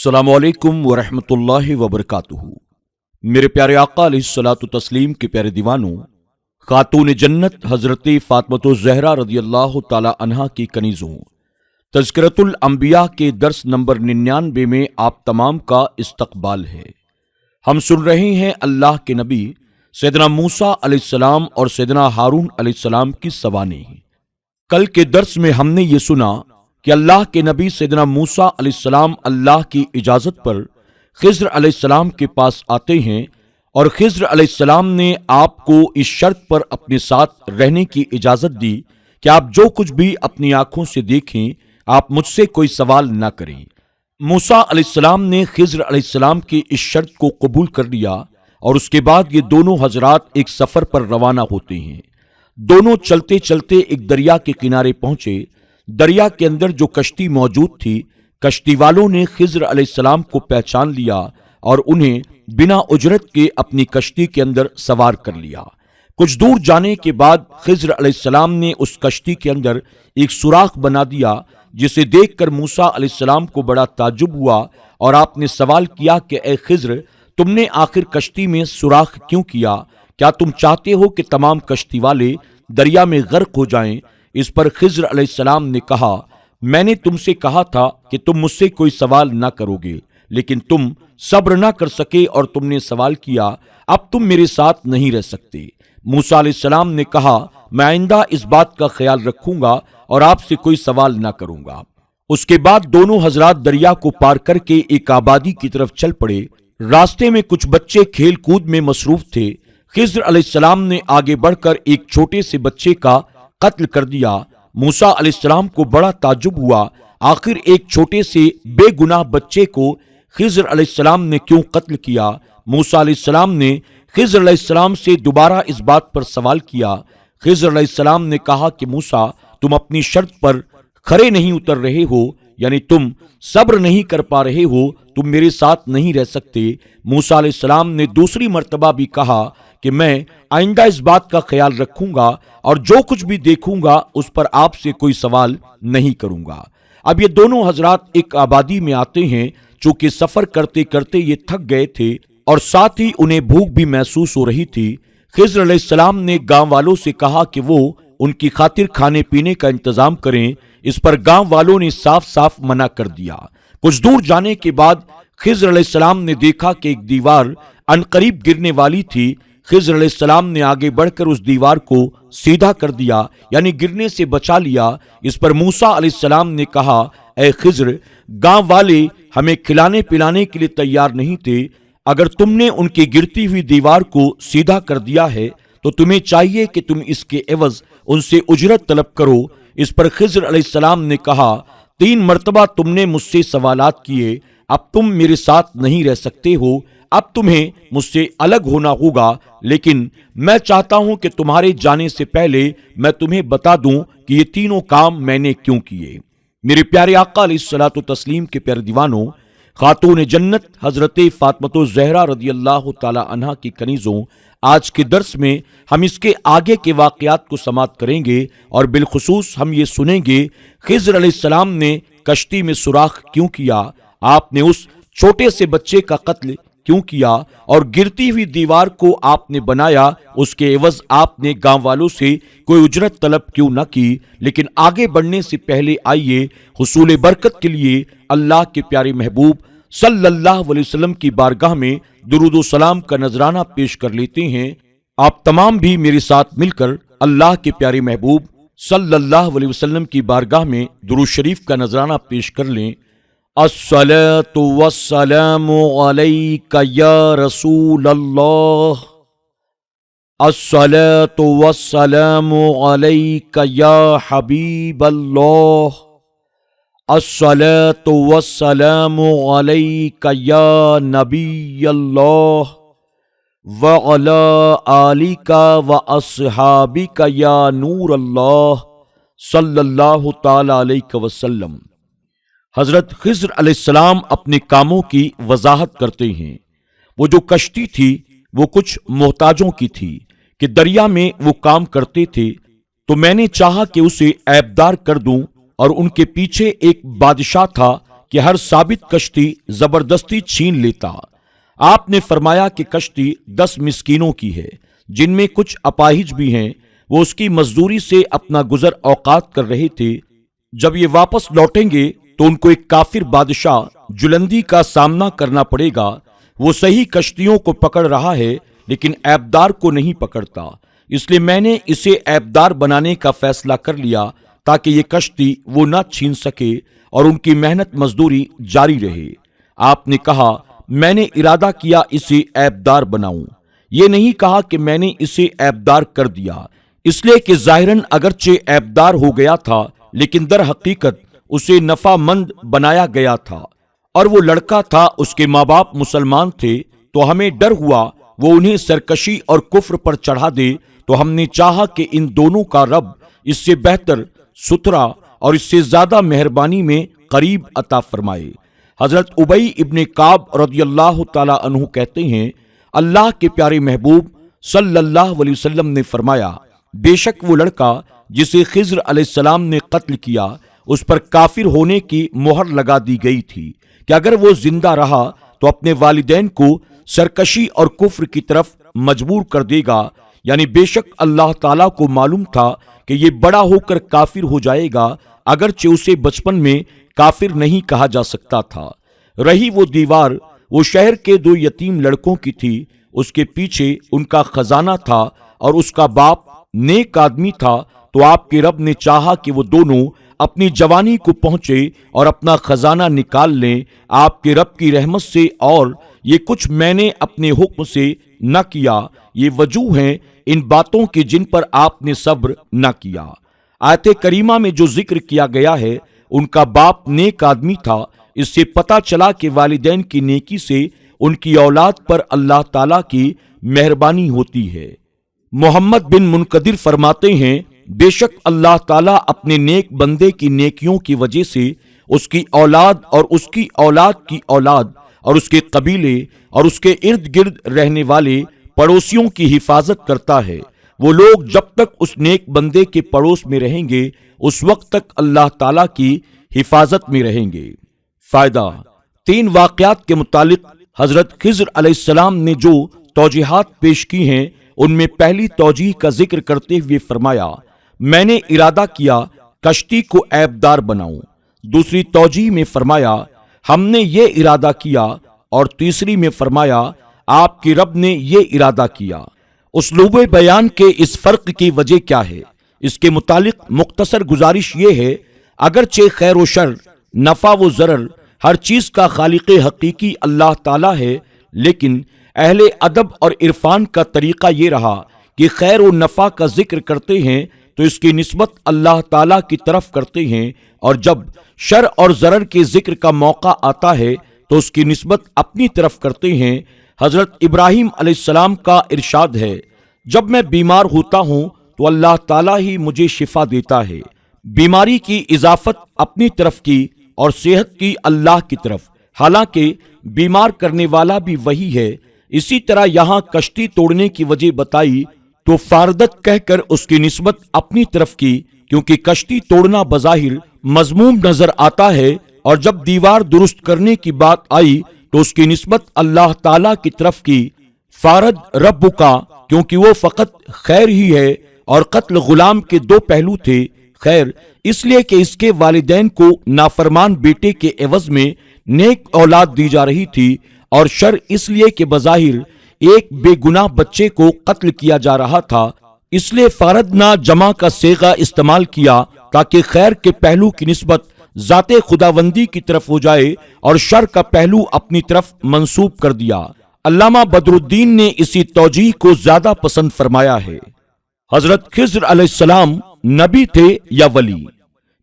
السلام علیکم ورحمۃ اللہ وبرکاتہ۔ میرے پیارے آقا علیہ الصلوۃ والتسلیم کے پیارے دیوانوں، خاتون جنت حضرت فاطمۃ الزہرا رضی اللہ تعالی عنہا کی کنیزوں، تذکرۃ الانبیاء کے درس نمبر 99 میں آپ تمام کا استقبال ہے۔ ہم سن رہے ہیں اللہ کے نبی سیدنا موسیٰ علیہ السلام اور سیدنا ہارون علیہ السلام کی سوانح۔ کل کے درس میں ہم نے یہ سنا کہ اللہ کے نبی سیدنا موسیٰ علیہ السلام اللہ کی اجازت پر خضر علیہ السلام کے پاس آتے ہیں، اور خضر علیہ السلام نے آپ کو اس شرط پر اپنے ساتھ رہنے کی اجازت دی کہ آپ جو کچھ بھی اپنی آنکھوں سے دیکھیں آپ مجھ سے کوئی سوال نہ کریں۔ موسیٰ علیہ السلام نے خضر علیہ السلام کی اس شرط کو قبول کر لیا، اور اس کے بعد یہ دونوں حضرات ایک سفر پر روانہ ہوتے ہیں۔ دونوں چلتے چلتے ایک دریا کے کنارے پہنچے۔ دریا کے اندر جو کشتی موجود تھی، کشتی والوں نے خضر علیہ السلام کو پہچان لیا اور انہیں بنا اجرت کے اپنی کشتی کے اندر سوار کر لیا۔ کچھ دور جانے کے بعد خضر علیہ السلام نے اس کشتی کے اندر ایک سوراخ بنا دیا، جسے دیکھ کر موسیٰ علیہ السلام کو بڑا تعجب ہوا، اور آپ نے سوال کیا کہ اے خضر، تم نے آخر کشتی میں سوراخ کیوں کیا؟ کیا تم چاہتے ہو کہ تمام کشتی والے دریا میں غرق ہو جائیں؟ اس پر خضر علیہ السلام نے کہا، میں نے تم سے کہا تھا کہ تم مجھ سے کوئی سوال نہ کرو گے، لیکن تم صبر نہ کر سکے اور تم نے سوال کیا، اب تم میرے ساتھ نہیں رہ سکتے۔ موسیٰ علیہ السلام نے کہا، میں آئندہ اس بات کا خیال رکھوں گا اور آپ سے کوئی سوال نہ کروں گا۔ اس کے بعد دونوں حضرات دریا کو پار کر کے ایک آبادی کی طرف چل پڑے۔ راستے میں کچھ بچے کھیل کود میں مصروف تھے۔ خضر علیہ السلام نے آگے بڑھ کر ایک چھوٹے سے بچے کا قتل کر دیا۔ موسیٰ علیہ السلام کو بڑا تعجب ہوا، آخر ایک چھوٹے سے بے گناہ بچے کو خضر علیہ السلام نے کیوں قتل کیا؟ موسیٰ علیہ السلام نے خضر علیہ السلام سے دوبارہ اس بات پر سوال کیا۔ خضر علیہ السلام نے کہا کہ موسیٰ، تم اپنی شرط پر کھرے نہیں اتر رہے ہو، یعنی تم صبر نہیں کر پا رہے ہو، تم میرے ساتھ نہیں رہ سکتے۔ موسیٰ علیہ السلام نے دوسری مرتبہ بھی کہا کہ میں آئندہ اس بات کا خیال رکھوں گا اور جو کچھ بھی دیکھوں گا اس پر آپ سے کوئی سوال نہیں کروں گا۔ اب یہ دونوں حضرات ایک آبادی میں آتے ہیں۔ چونکہ سفر کرتے کرتے یہ تھک گئے تھے اور ساتھ ہی انہیں بھوک بھی محسوس ہو رہی تھی۔ خضر علیہ السلام نے گاؤں والوں سے کہا کہ وہ ان کی خاطر کھانے پینے کا انتظام کریں۔ اس پر گاؤں والوں نے صاف صاف منع کر دیا۔ کچھ دور جانے کے بعد خضر علیہ السلام نے دیکھا کہ ایک دیوار عنقریب گرنے والی تھی۔ خضر علیہ السلام نے آگے بڑھ کر اس دیوار کو سیدھا کر دیا، یعنی گرنے سے بچا لیا۔ اس پر موسیٰ علیہ السلام نے کہا، اے خضر، گاؤں والے ہمیں کھلانے پلانے کے لیے تیار نہیں تھے، اگر تم نے ان کی گرتی ہوئی دیوار کو سیدھا کر دیا ہے تو تمہیں چاہیے کہ تم اس کے عوض ان سے اجرت طلب کرو۔ اس پر خضر علیہ السلام نے کہا، 3 مرتبہ تم نے مجھ سے سوالات کیے، اب تم میرے ساتھ نہیں رہ سکتے ہو، اب تمہیں مجھ سے الگ ہونا ہوگا، لیکن میں چاہتا ہوں کہ تمہارے جانے سے پہلے میں تمہیں بتا دوں کہ یہ تینوں کام میں نے کیوں کیے۔ میرے پیارے آقا علیہ الصلوۃ والتسلیم کے پیارے دیوانوں، خاتون جنت حضرت فاطمۃ الزہرا رضی اللہ تعالی عنہا کی کنیزوں، آج کے درس میں ہم اس کے آگے کے واقعات کو سماعت کریں گے، اور بالخصوص ہم یہ سنیں گے خضر علیہ السلام نے کشتی میں سوراخ کیوں کیا، آپ نے اس چھوٹے سے بچے کا قتل کیوں کیا، اور گرتی ہوئی دیوار کو آپ نے بنایا، اس کے عوض آپ نے گاؤں والوں سے کوئی اجرت طلب کیوں نہ کی۔ لیکن آگے بڑھنے سے پہلے آئیے حصول برکت کے لیے اللہ کے پیارے محبوب صلی اللہ علیہ وسلم کی بارگاہ میں درود و سلام کا نذرانہ پیش کر لیتے ہیں۔ آپ تمام بھی میرے ساتھ مل کر اللہ کے پیارے محبوب صلی اللہ علیہ وسلم کی بارگاہ میں درود شریف کا نذرانہ پیش کر لیں۔ الصلاۃ والسلام علیک یا رسول اللہ، الصلاۃ والسلام علیک یا حبیب اللہ، الصلاۃ والسلام علیک یا نبی اللہ، وعلی آلک واصحابک یا نور اللہ، صلی اللہ تعالی علیہ وسلم۔ حضرت خضر علیہ السلام اپنے کاموں کی وضاحت کرتے ہیں۔ وہ جو کشتی تھی وہ کچھ محتاجوں کی تھی کہ دریا میں وہ کام کرتے تھے، تو میں نے چاہا کہ اسے عیبدار کر دوں، اور ان کے پیچھے ایک بادشاہ تھا کہ ہر ثابت کشتی زبردستی چھین لیتا۔ آپ نے فرمایا کہ کشتی 10 مسکینوں کی ہے جن میں کچھ اپاہج بھی ہیں، وہ اس کی مزدوری سے اپنا گزر اوقات کر رہے تھے۔ جب یہ واپس لوٹیں گے تو ان کو ایک کافر بادشاہ جلندی کا سامنا کرنا پڑے گا۔ وہ صحیح کشتیوں کو پکڑ رہا ہے لیکن عیبدار کو نہیں پکڑتا، اس لیے میں نے اسے عیبدار بنانے کا فیصلہ کر لیا تاکہ یہ کشتی وہ نہ چھین سکے اور ان کی محنت مزدوری جاری رہے۔ آپ نے کہا میں نے ارادہ کیا اسے عیبدار بناؤں، یہ نہیں کہا کہ میں نے اسے عیبدار کر دیا، اس لیے کہ ظاہراً اگرچہ عیبدار ہو گیا تھا لیکن در حقیقت اسے نفع مند بنایا گیا تھا، اور وہ لڑکا تھا، اس کے ماں باپ مسلمان تھے، تو ہمیں ڈر ہوا وہ انہیں سرکشی اور کفر پر چڑھا دے، تو ہم نے چاہا کہ ان دونوں کا رب اس سے بہتر، ستھرا اور اس سے زیادہ مہربانی میں قریب عطا فرمائے۔ حضرت ابی ابن کعب رضی اللہ تعالی عنہ کہتے ہیں، اللہ کے پیارے محبوب صلی اللہ علیہ وسلم نے فرمایا، بے شک وہ لڑکا جسے خضر علیہ السلام نے قتل کیا، اس پر کافر ہونے کی مہر لگا دی گئی تھی کہ اگر وہ زندہ رہا تو اپنے والدین کو سرکشی اور کفر کی طرف مجبور کر دے گا، یعنی بے شک اللہ تعالیٰ کو معلوم تھا کہ یہ بڑا ہو کر کافر ہو جائے گا، اگرچہ اسے بچپن میں کافر نہیں کہا جا سکتا تھا۔ رہی وہ دیوار، وہ شہر کے 2 یتیم لڑکوں کی تھی، اس کے پیچھے ان کا خزانہ تھا اور اس کا باپ نیک آدمی تھا، تو آپ کے رب نے چاہا کہ وہ دونوں اپنی جوانی کو پہنچے اور اپنا خزانہ نکال لیں آپ کے رب کی رحمت سے، اور یہ کچھ میں نے اپنے حکم سے نہ کیا۔ یہ وجوہ ہیں ان باتوں کی جن پر آپ نے صبر نہ کیا۔ آیت کریمہ میں جو ذکر کیا گیا ہے ان کا باپ نیک آدمی تھا، اس سے پتہ چلا کہ والدین کی نیکی سے ان کی اولاد پر اللہ تعالیٰ کی مہربانی ہوتی ہے۔ محمد بن منقدر فرماتے ہیں، بے شک اللہ تعالیٰ اپنے نیک بندے کی نیکیوں کی وجہ سے اس کی اولاد اور اس کی اولاد کی اولاد اور اس کے قبیلے اور اس کے ارد گرد رہنے والے پڑوسیوں کی حفاظت کرتا ہے۔ وہ لوگ جب تک اس نیک بندے کے پڑوس میں رہیں گے اس وقت تک اللہ تعالیٰ کی حفاظت میں رہیں گے۔ فائدہ: 3 واقعات کے متعلق حضرت خضر علیہ السلام نے جو توجیحات پیش کی ہیں ان میں پہلی توجیح کا ذکر کرتے ہوئے فرمایا، میں نے ارادہ کیا کشتی کو عیبدار بناؤں۔ دوسری توجیح میں فرمایا، ہم نے یہ ارادہ کیا، اور تیسری میں فرمایا، آپ کے رب نے یہ ارادہ کیا۔ اسلوب بیان کے اس فرق کی وجہ کیا ہے؟ اس کے متعلق مختصر گزارش یہ ہے، اگرچہ خیر و شر، نفع و ضرر، ہر چیز کا خالق حقیقی اللہ تعالیٰ ہے، لیکن اہل ادب اور عرفان کا طریقہ یہ رہا کہ خیر و نفع کا ذکر کرتے ہیں تو اس کی نسبت اللہ تعالیٰ کی طرف کرتے ہیں، اور جب شر اور ضرر کے ذکر کا موقع آتا ہے تو اس کی نسبت اپنی طرف کرتے ہیں۔ حضرت ابراہیم علیہ السلام کا ارشاد ہے، جب میں بیمار ہوتا ہوں تو اللہ تعالیٰ ہی مجھے شفا دیتا ہے۔ بیماری کی اضافت اپنی طرف کی اور صحت کی اللہ کی طرف، حالانکہ بیمار کرنے والا بھی وہی ہے۔ اسی طرح یہاں کشتی توڑنے کی وجہ بتائی تو فاردت کہہ کر اس کی نسبت اپنی طرف کی، کیونکہ کشتی توڑنا بظاہر مذموم نظر آتا ہے، اور جب دیوار درست کرنے کی بات آئی تو اس کی نسبت اللہ تعالیٰ کی طرف کی، فارد رب کا، کیونکہ وہ فقط خیر ہی ہے، اور قتل غلام کے 2 پہلو تھے، خیر اس لیے کہ اس کے والدین کو نافرمان بیٹے کے عوض میں نیک اولاد دی جا رہی تھی، اور شر اس لیے کہ بظاہر ایک بے گناہ بچے کو قتل کیا جا رہا تھا، اس لیے فاردنا جمع کا صیغہ استعمال کیا تاکہ خیر کے پہلو کی نسبت ذات خداوندی کی طرف ہو جائے اور شر کا پہلو اپنی طرف منسوب کر دیا۔ علامہ بدر الدین نے اسی توجیہ کو زیادہ پسند فرمایا ہے۔ حضرت خضر علیہ السلام نبی تھے یا ولی؟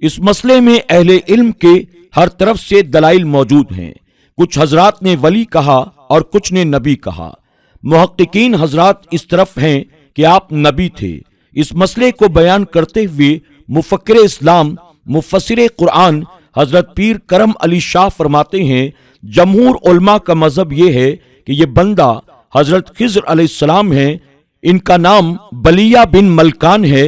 اس مسئلے میں اہل علم کے ہر طرف سے دلائل موجود ہیں۔ کچھ حضرات نے ولی کہا اور کچھ نے نبی کہا۔ محققین حضرات اس طرف ہیں کہ آپ نبی تھے۔ اس مسئلے کو بیان کرتے ہوئے مفکر اسلام، مفسر قرآن حضرت پیر کرم علی شاہ فرماتے ہیں، جمہور علماء کا مذہب یہ ہے کہ یہ بندہ حضرت خضر علیہ السلام ہیں۔ ان کا نام بلیہ بن ملکان ہے۔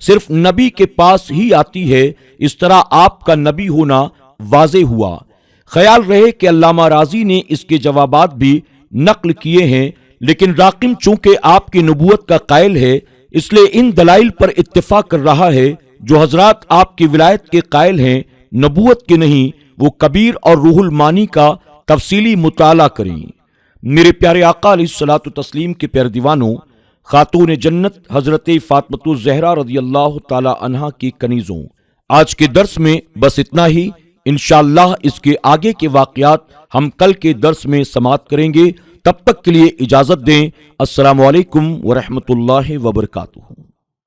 صرف نبی کے پاس ہی آتی ہے، اس طرح آپ کا نبی ہونا واضح ہوا۔ خیال رہے کہ علامہ رازی نے اس کے جوابات بھی نقل کیے ہیں، لیکن راقم چونکہ آپ کی نبوت کا قائل ہے، اس لیے ان دلائل پر اتفاق کر رہا ہے جو حضرات آپ کی ولایت کے قائل ہیں، نبوت کے نہیں۔ وہ کبیر اور روح المانی کا تفصیلی مطالعہ کریں۔ میرے پیارے آقا علیہ الصلوۃ والتسلیم کے پیارے دیوانوں، خاتون جنت حضرت فاطمۃ الزہرا رضی اللہ تعالی عنہا کی کنیزوں، آج کے درس میں بس اتنا ہی۔ انشاءاللہ اس کے آگے کے واقعات ہم کل کے درس میں سماعت کریں گے۔ تب تک کے لیے اجازت دیں۔ السلام علیکم ورحمۃ اللہ وبرکاتہ۔